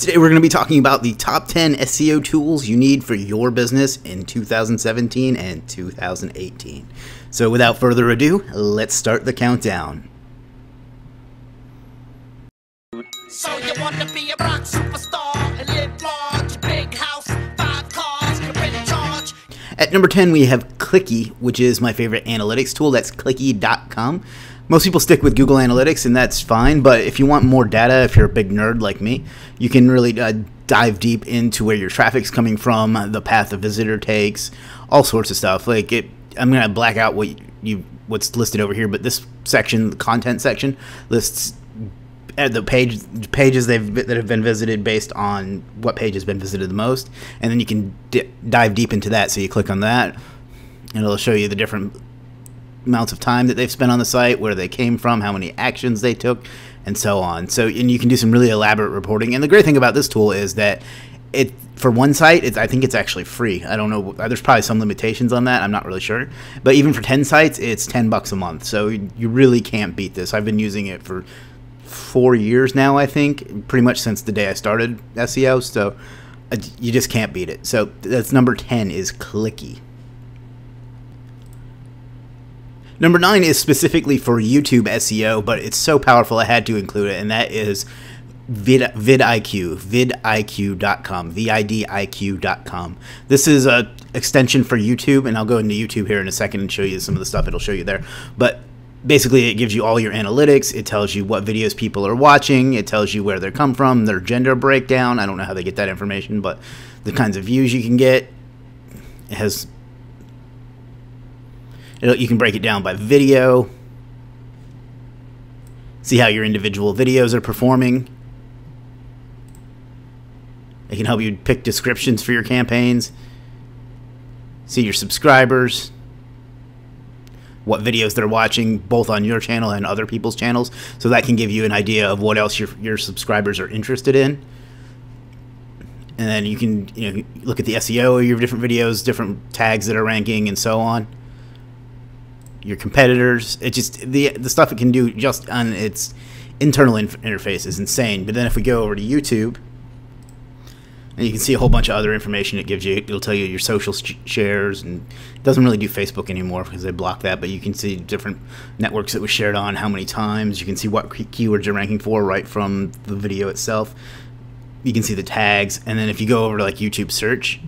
Today we're going to be talking about the top 10 SEO tools you need for your business in 2017 and 2018. So without further ado, let's start the countdown. So you want to be a rock superstar and live large, big house, 5 cars, you're in charge. At number 10 we have Clicky, which is my favorite analytics tool. That's Legiit.com. Most people stick with Google Analytics, and that's fine, but if you want more data, if you're a big nerd like me, you can really dive deep into where your traffic's coming from, the path a visitor takes, all sorts of stuff. Like I'm going to black out what's listed over here, but this section, the content section, lists the pages that have been visited based on what page has been visited the most, and then you can dive deep into that. So you click on that, and it'll show you the different amounts of time that they've spent on the site, where they came from, how many actions they took, and so on. So, and you can do some really elaborate reporting. And the great thing about this tool is that for one site, I think it's actually free. I don't know. There's probably some limitations on that. I'm not really sure. But even for 10 sites, it's $10 a month. So you really can't beat this. I've been using it for 4 years now, I think, pretty much since the day I started SEO. So you just can't beat it. So that's number 10 is Clicky. Number 9 is specifically for YouTube SEO, but it's so powerful I had to include it, and that is vidIQ, vidIQ.com, vidIQ.com. This is an extension for YouTube, and I'll go into YouTube here in a second and show you some of the stuff it'll show you there. But basically, it gives you all your analytics. It tells you what videos people are watching. It tells you where they come from, their gender breakdown. I don't know how they get that information, but the kinds of views you can get. It has... You can break it down by video, see how your individual videos are performing. It can help you pick descriptions for your campaigns, see your subscribers, what videos they're watching, both on your channel and other people's channels. So that can give you an idea of what else your subscribers are interested in. And then you can look at the SEO of your different videos, different tags that are ranking, and so on. Your competitors. It just the stuff it can do just on its internal interface is insane. But then if we go over to YouTube, and you can see a whole bunch of other information it gives you. It'll tell you your social shares, and it doesn't really do Facebook anymore because they blocked that, but you can see different networks that was shared on, how many times. You can see what keywords you're ranking for right from the video itself. You can see the tags, and then if you go over to like YouTube search,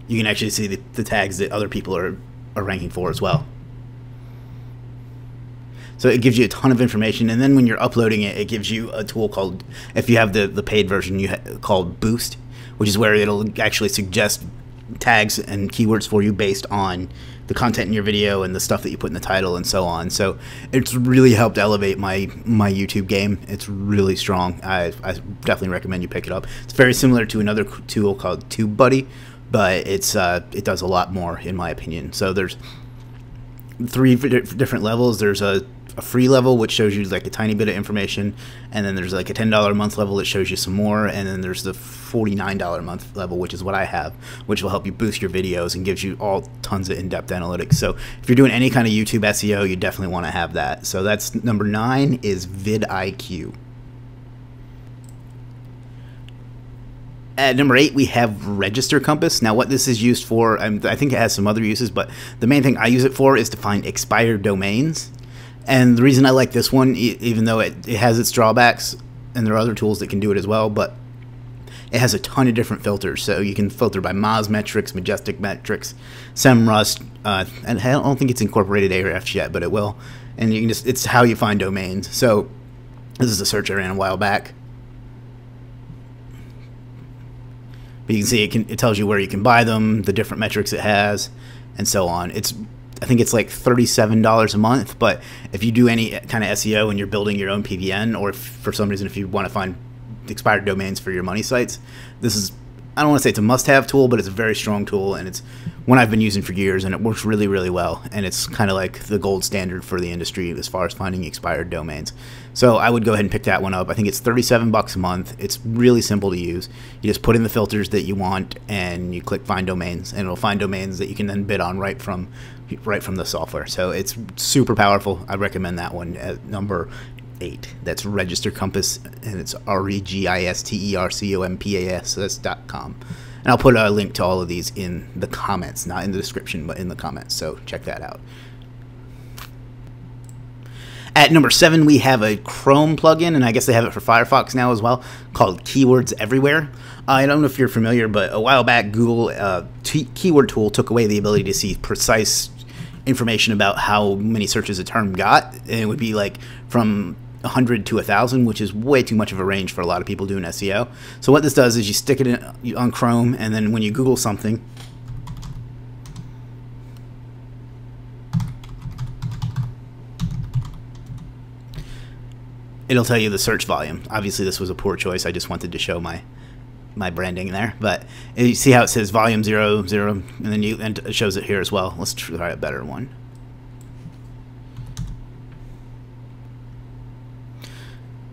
you can actually see the tags that other people are ranking for as well. So it gives you a ton of information, and then when you're uploading it, it gives you a tool called, if you have the paid version, called Boost, which is where it'll actually suggest tags and keywords for you based on the content in your video and the stuff that you put in the title and so on. So it's really helped elevate my YouTube game. It's really strong. I definitely recommend you pick it up. It's very similar to another tool called TubeBuddy, but it does a lot more, in my opinion. So there's 3 different levels. There's a free level, which shows you like a tiny bit of information, and then there's like a $10 a month level that shows you some more, and then there's the $49 a month level, which is what I have, which will help you boost your videos and gives you all tons of in-depth analytics. So if you're doing any kind of YouTube SEO, you definitely want to have that. So that's number 9 is vidIQ. At number 8, we have Register Compass. Now, what this is used for, I think it has some other uses, but the main thing I use it for is to find expired domains. And the reason I like this one, even though it has its drawbacks, and there are other tools that can do it as well, but it has a ton of different filters. So you can filter by Moz metrics, Majestic metrics, SEMrush, and I don't think it's incorporated Ahrefs yet, but it will. And you can it's how you find domains. So this is a search I ran a while back. But you can see it tells you where you can buy them, the different metrics it has, and so on. I think it's like $37 a month, but if you do any kind of SEO and you're building your own PVN, or if, for some reason if you want to find expired domains for your money sites, this is, I don't want to say it's a must-have tool, but it's a very strong tool, and it's one I've been using for years, and it works really, really well. And it's kind of like the gold standard for the industry as far as finding expired domains. So I would go ahead and pick that one up. I think it's $37 a month. It's really simple to use. You just put in the filters that you want, and you click Find Domains, and it'll find domains that you can then bid on right from the software. So it's super powerful. I recommend that one at number 8. That's Register Compass, and it's registercompass.com. And I'll put a link to all of these in the comments, not in the description, but in the comments. So check that out. At number 7, we have a Chrome plugin, and I guess they have it for Firefox now as well, called Keywords Everywhere. I don't know if you're familiar, but a while back, Google Keyword Tool took away the ability to see precise information about how many searches a term got, and it would be like from 100 to 1,000, which is way too much of a range for a lot of people doing SEO. So what this does is you stick it in, on Chrome, and then when you Google something, it'll tell you the search volume. Obviously, this was a poor choice. I just wanted to show my branding there, but you see how it says volume 0, 0, and then it shows it here as well. Let's try a better one.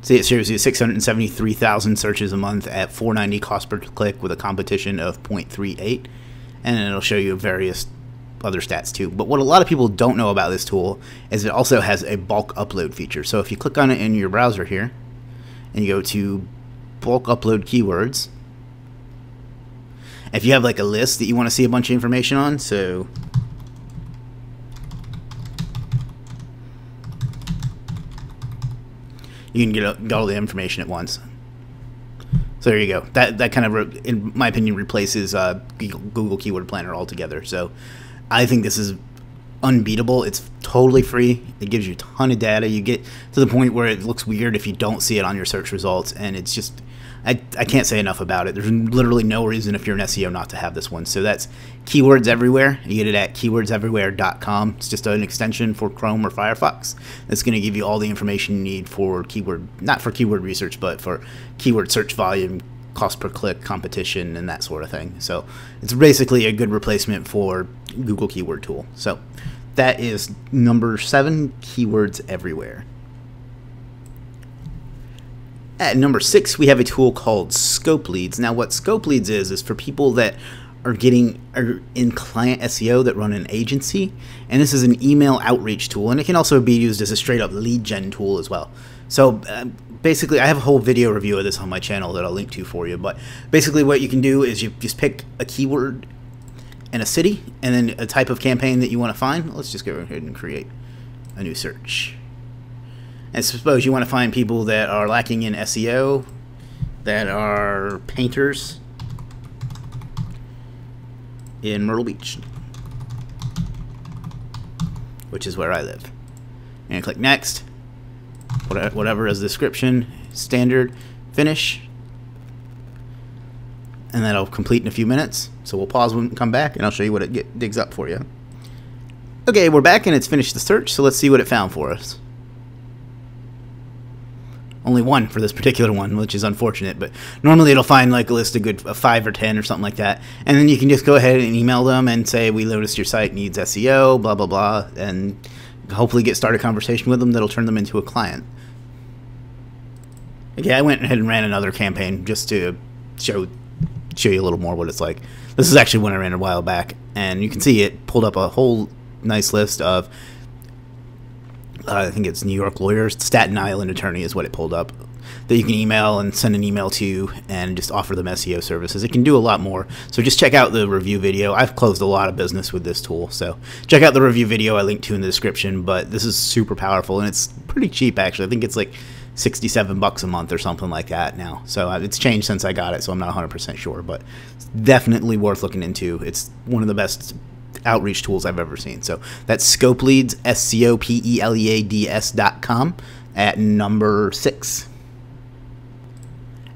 See, it shows you 673,000 searches a month at $4.90 cost per click with a competition of 0.38, and then it'll show you various other stats too. But what a lot of people don't know about this tool is it also has a bulk upload feature. So if you click on it in your browser here, and you go to bulk upload keywords, if you have like a list that you want to see a bunch of information on, so you can get all the information at once. So there you go. That kind of, in my opinion, replaces Google Keyword Planner altogether. So I think this is unbeatable. It's totally free. It gives you a ton of data. You get to the point where it looks weird if you don't see it on your search results, and it's just, I can't say enough about it. There's literally no reason if you're an SEO not to have this one. So that's Keywords Everywhere. You get it at keywordseverywhere.com. It's just an extension for Chrome or Firefox. It's going to give you all the information you need for keyword, not for keyword research, but for keyword search volume, cost per click, competition, and that sort of thing. So it's basically a good replacement for Google Keyword Tool. So that is number 7, Keywords Everywhere. At number 6, we have a tool called Scope Leads. Now, what Scope Leads is for people that are in client SEO that run an agency, and this is an email outreach tool, and it can also be used as a straight up lead gen tool as well. So basically, I have a whole video review of this on my channel that I'll link to for you, but basically what you can do is you just pick a keyword and a city, and then a type of campaign that you want to find. Let's just go ahead and create a new search. And suppose you want to find people that are lacking in SEO, that are painters in Myrtle Beach, which is where I live. And click next, whatever is the description, standard, finish, and that'll complete in a few minutes. So we'll pause when we come back, and I'll show you what it digs up for you. Okay, we're back, and it's finished the search, so let's see what it found for us. Only one for this particular one, which is unfortunate, but normally it'll find like a list of 5 or 10 or something like that, and then you can just go ahead and email them and say, we noticed your site needs SEO, blah blah blah, and hopefully start a conversation with them that'll turn them into a client. Okay, I went ahead and ran another campaign just to show you a little more what it's like. This is actually one I ran a while back, and you can see it pulled up a whole nice list of I think it's New York lawyers. Staten Island attorney is what it pulled up, that you can email and send an email to and just offer them SEO services. It can do a lot more. So just check out the review video. I've closed a lot of business with this tool. So check out the review video I linked to in the description. But this is super powerful, and it's pretty cheap, actually. I think it's like $67 a month or something like that now. So it's changed since I got it, so I'm not 100% sure. But it's definitely worth looking into. It's one of the best outreach tools I've ever seen. So that's Scope Leads, SCOPELEADS.com at number 6.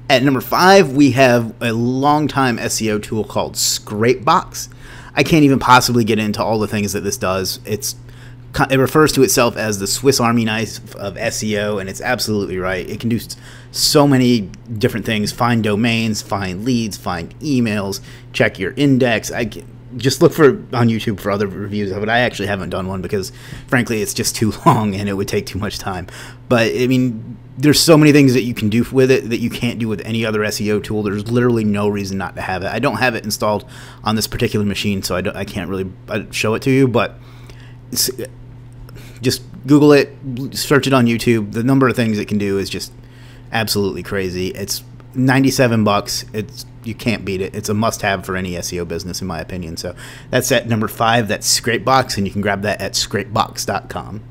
At number 5, we have a long-time SEO tool called Scrapebox. I can't even possibly get into all the things that this does. It refers to itself as the Swiss Army knife of SEO, and it's absolutely right. It can do so many different things: find domains, find leads, find emails, check your index. Just look on YouTube for other reviews of it. I actually haven't done one because, frankly, it's just too long and it would take too much time. But, I mean, there's so many things that you can do with it that you can't do with any other SEO tool. There's literally no reason not to have it. I don't have it installed on this particular machine, so I can't really show it to you. But just Google it, search it on YouTube. The number of things it can do is just absolutely crazy. It's $97. You can't beat it. It's a must-have for any SEO business, in my opinion. So that's at number 5. That's Scrapebox, and you can grab that at scrapebox.com.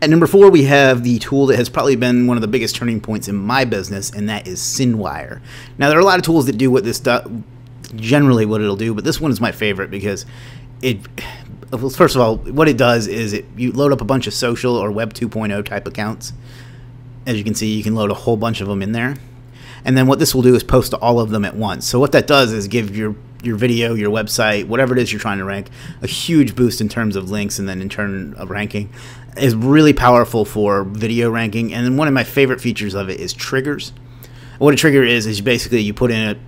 At number 4, we have the tool that has probably been one of the biggest turning points in my business, and that is Cinewire. Now, there are a lot of tools that do what this does, generally what it'll do, but this one is my favorite because first of all, what it does is you load up a bunch of social or Web 2.0 type accounts. As you can see, you can load a whole bunch of them in there. And then what this will do is post to all of them at once. So what that does is give your video, your website, whatever it is you're trying to rank, a huge boost in terms of links and then in turn of ranking. Is really powerful for video ranking. And then one of my favorite features of it is triggers. What a trigger is basically you put in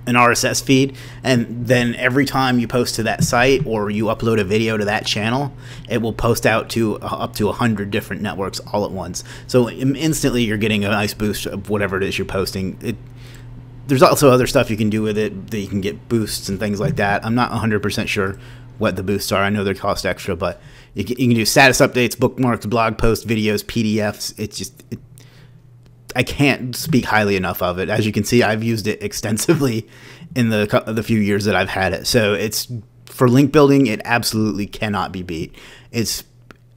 an RSS feed, and then every time you post to that site or you upload a video to that channel, it will post out to up to 100 different networks all at once. So instantly you're getting a nice boost of whatever it is you're posting. There's also other stuff you can do with it that you can get boosts and things like that. I'm not 100% sure what the boosts are. I know they cost extra, but you can do status updates, bookmarks, blog posts, videos, PDFs. I can't speak highly enough of it. As you can see, I've used it extensively in the few years that I've had it. So it's for link building. It absolutely cannot be beat.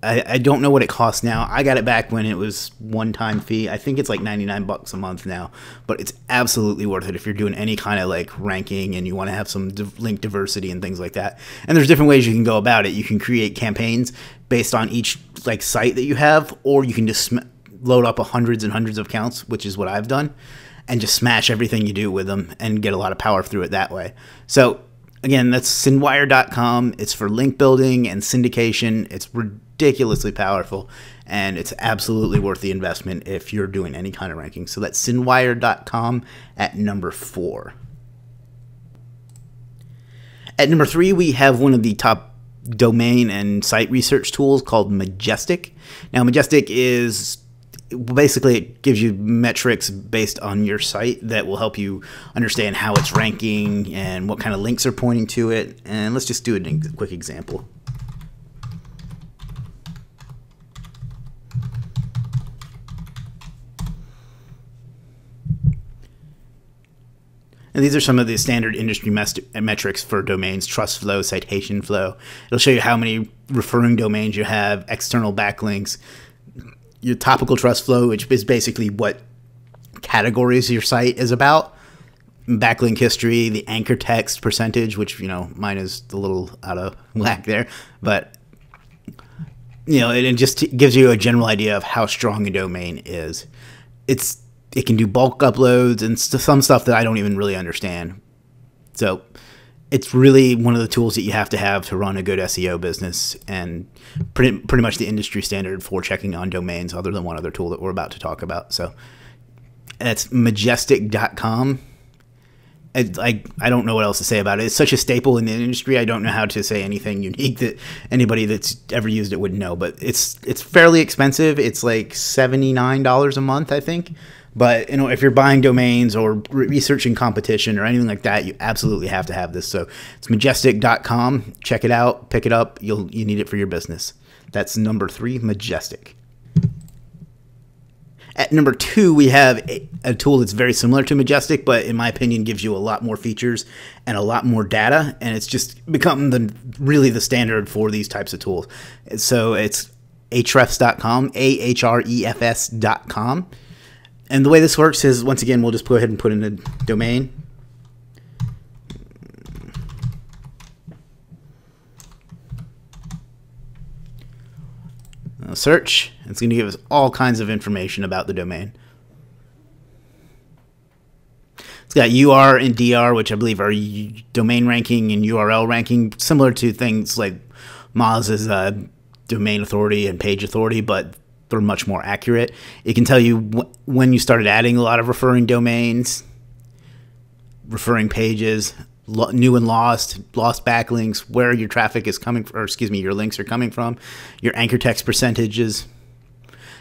I don't know what it costs now. I got it back when it was one-time fee. I think it's like $99 a month now, but it's absolutely worth it if you're doing any kind of like ranking and you want to have some link diversity and things like that. And there's different ways you can go about it. You can create campaigns based on each like site that you have, or you can just load up hundreds and hundreds of accounts, which is what I've done, and just smash everything you do with them and get a lot of power through it that way. So again, that's Cinewire.com. It's for link building and syndication. It's ridiculously powerful, and it's absolutely worth the investment if you're doing any kind of ranking. So that's Cinewire.com at number 4. At number 3, we have one of the top domain and site research tools called Majestic. Now, Majestic is basically, it gives you metrics based on your site that will help you understand how it's ranking and what kind of links are pointing to it. And let's just do a quick example. And these are some of the standard industry metrics for domains: trust flow, citation flow. It'll show you how many referring domains you have, external backlinks, your topical trust flow, which is basically what categories your site is about, backlink history, the anchor text percentage, which, you know, mine is a little out of whack there, but, you know, it just gives you a general idea of how strong a domain is. It can do bulk uploads and some stuff that I don't even really understand. So it's really one of the tools that you have to run a good SEO business, and pretty much the industry standard for checking on domains, other than one other tool that we're about to talk about. So that's Majestic.com. I don't know what else to say about it. It's such a staple in the industry. I don't know how to say anything unique that anybody that's ever used it would know, but it's fairly expensive. It's like $79 a month, I think. But, you know, if you're buying domains or researching competition or anything like that, you absolutely have to have this. So it's Majestic.com. Check it out. Pick it up. You need it for your business. That's number 3, Majestic. At number 2, we have a tool that's very similar to Majestic, but in my opinion gives you a lot more features and a lot more data, and it's just become really the standard for these types of tools. So it's ahrefs.com, ahrefs.com. And the way this works is, once again, we'll just go ahead and put in a domain. Search. It's going to give us all kinds of information about the domain. It's got UR and DR, which I believe are domain ranking and URL ranking, similar to things like Moz's domain authority and page authority, but they're much more accurate. It can tell you when you started adding a lot of referring domains, referring pages, new and lost backlinks, where your traffic is coming from, or excuse me, your links are coming from, your anchor text percentages,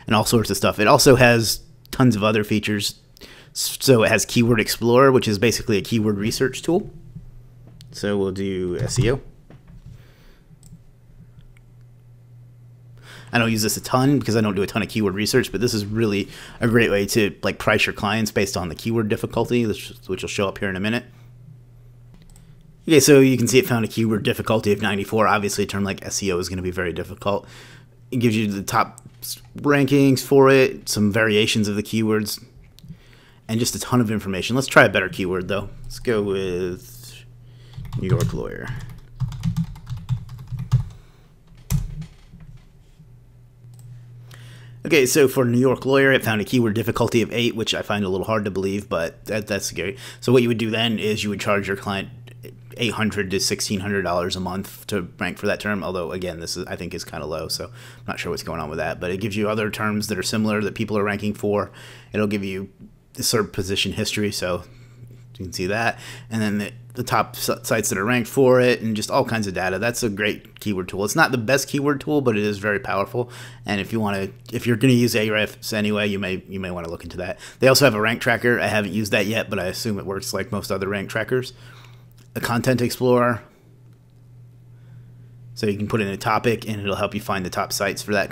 and all sorts of stuff. It also has tons of other features. So it has Keyword Explorer, which is basically a keyword research tool. So we'll do SEO. I don't use this a ton because I don't do a ton of keyword research, but this is really a great way to like price your clients based on the keyword difficulty, which will show up here in a minute. Okay, so you can see it found a keyword difficulty of 94. Obviously, a term like SEO is going to be very difficult. It gives you the top rankings for it, some variations of the keywords, and just a ton of information. Let's try a better keyword, though. Let's go with New York lawyer. Okay, so for New York lawyer, it found a keyword difficulty of 8, which I find a little hard to believe, but that's scary. So what you would do then is you would charge your client $800 to $1,600 a month to rank for that term. Although again, this is I think is kind of low, so I'm not sure what's going on with that. But it gives you other terms that are similar that people are ranking for. It'll give you the SERP position history, so you can see that, and then the top sites that are ranked for it, and just all kinds of data. That's a great keyword tool. It's not the best keyword tool, but it is very powerful. And if you're going to use Ahrefs anyway, you may want to look into that. They also have a rank tracker. I haven't used that yet, but I assume it works like most other rank trackers. A content explorer, so you can put in a topic and it'll help you find the top sites for that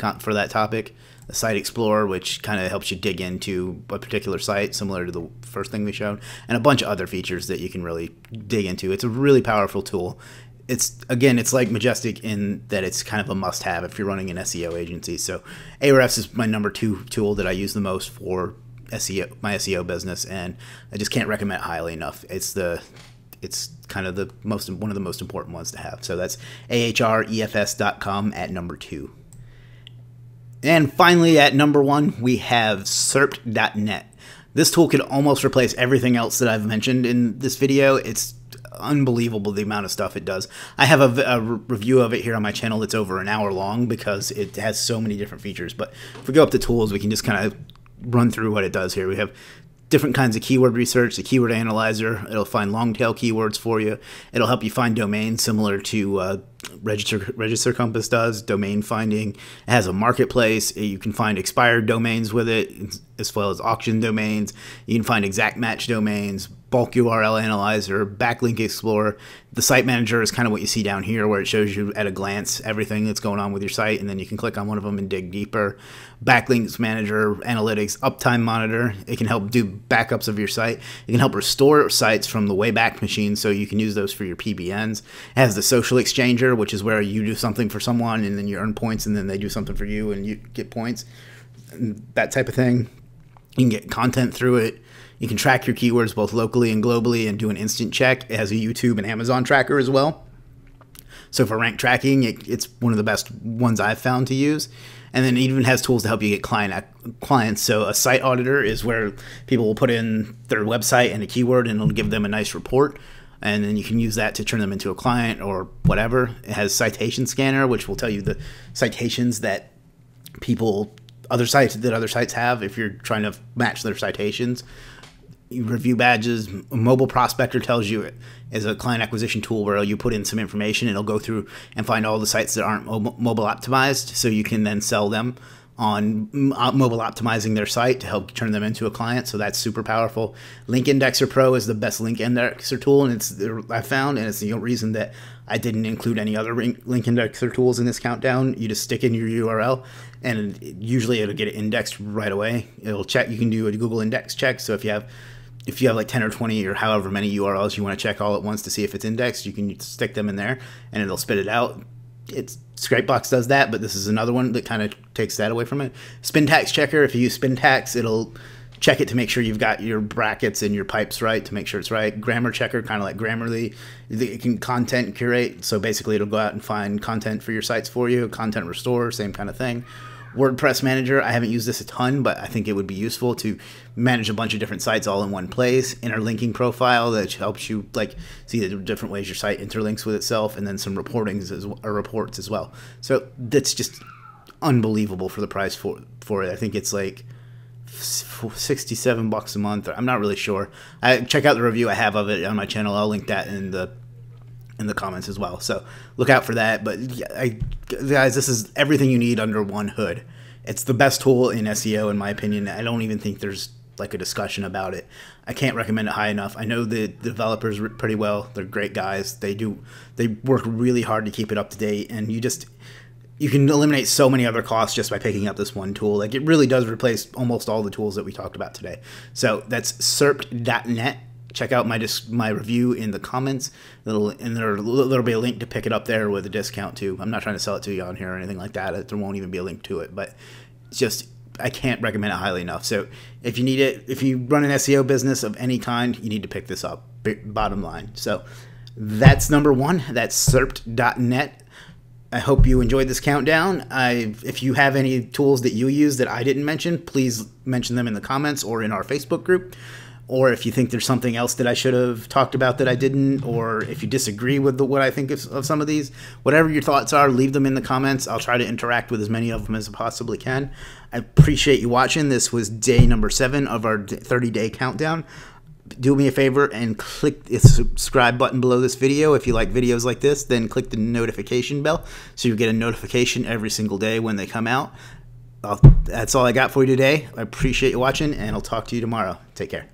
topic. A site explorer, which kind of helps you dig into a particular site, similar to the first thing we showed, and a bunch of other features that you can really dig into. It's a really powerful tool. It's like Majestic in that it's kind of a must-have if you're running an SEO agency. So Ahrefs is my number 2 tool that I use the most for SEO, my SEO business, and I just can't recommend it highly enough. It's kind of one of the most important ones to have. So that's ahrefs.com at number 2. And finally, at number 1, we have serp.net. This tool could almost replace everything else that I've mentioned in this video. It's unbelievable the amount of stuff it does. I have a review of it here on my channel that's over an hour long because it has so many different features. But if we go up to tools, we can just kind of run through what it does here. We have different kinds of keyword research, the keyword analyzer. It'll find long tail keywords for you. It'll help you find domains similar to Register Compass does, domain finding. It has a marketplace. You can find expired domains with it, as well as auction domains. You can find exact match domains, bulk URL analyzer, backlink explorer. The site manager is kind of what you see down here, where it shows you at a glance everything that's going on with your site, and then you can click on one of them and dig deeper. Backlinks manager, analytics, uptime monitor. It can help do backups of your site. It can help restore sites from the Wayback Machine, so you can use those for your PBNs. It has the social exchanger, which is where you do something for someone and then you earn points, and then they do something for you and you get points, and that type of thing. You can get content through it. You can track your keywords both locally and globally and do an instant check. It has a YouTube and Amazon tracker as well. So for rank tracking, it's one of the best ones I've found to use. And then it even has tools to help you get clients. So a site auditor is where people will put in their website and a keyword, and it'll give them a nice report. And then you can use that to turn them into a client or whatever. It has citation scanner, which will tell you the citations that other sites have if you're trying to match their citations. Review badges. Mobile Prospector tells you it is a client acquisition tool where you put in some information and it'll go through and find all the sites that aren't mobile optimized, so you can then sell them on mobile optimizing their site to help turn them into a client. So that's super powerful. Link Indexer Pro is the best link indexer tool, and I found, and it's the reason that I didn't include any other link indexer tools in this countdown. You just stick in your URL, and usually it'll get it indexed right away. It'll check. You can do a Google index check. So if you have like 10 or 20 or however many URLs you want to check all at once to see if it's indexed, you can stick them in there and it'll spit it out. Scrapebox does that, but this is another one that kind of takes that away from it. Spintax Checker, if you use Spintax, it'll check it to make sure you've got your brackets and your pipes right, to make sure it's right. Grammar Checker, kind of like Grammarly, it can content curate, so basically it'll go out and find content for your sites for you. Content Restore, same kind of thing. WordPress Manager, I haven't used this a ton, but I think it would be useful to manage a bunch of different sites all in one place. Interlinking profile that helps you see the different ways your site interlinks with itself, and then some reports as well. So that's just unbelievable for the price for it. I think it's like $67 a month. I'm not really sure. Check out the review I have of it on my channel. I'll link that in the comments as well, so look out for that. But guys, this is everything you need under one hood. It's the best tool in SEO in my opinion. I don't even think there's like a discussion about it. I can't recommend it high enough. I know the developers pretty well. They're great guys. They work really hard to keep it up to date, and you can eliminate so many other costs just by picking up this one tool. Like, it really does replace almost all the tools that we talked about today. So that's serpt.net. Check out my review in the comments. There'll be a link to pick it up there with a discount too. I'm not trying to sell it to you on here or anything like that. There won't even be a link to it, but it's just, I can't recommend it highly enough. So if you need it, if you run an SEO business of any kind, you need to pick this up, bottom line. So that's number one. That's serpt.net. I hope you enjoyed this countdown. If you have any tools that you use that I didn't mention, please mention them in the comments or in our Facebook group. Or if you think there's something else that I should have talked about that I didn't, or if you disagree with what I think of some of these, whatever your thoughts are, leave them in the comments. I'll try to interact with as many of them as I possibly can. I appreciate you watching. This was day number 7 of our 30-day countdown. Do me a favor and click the subscribe button below this video. If you like videos like this, then click the notification bell so you get a notification every single day when they come out. That's all I got for you today. I appreciate you watching, and I'll talk to you tomorrow. Take care.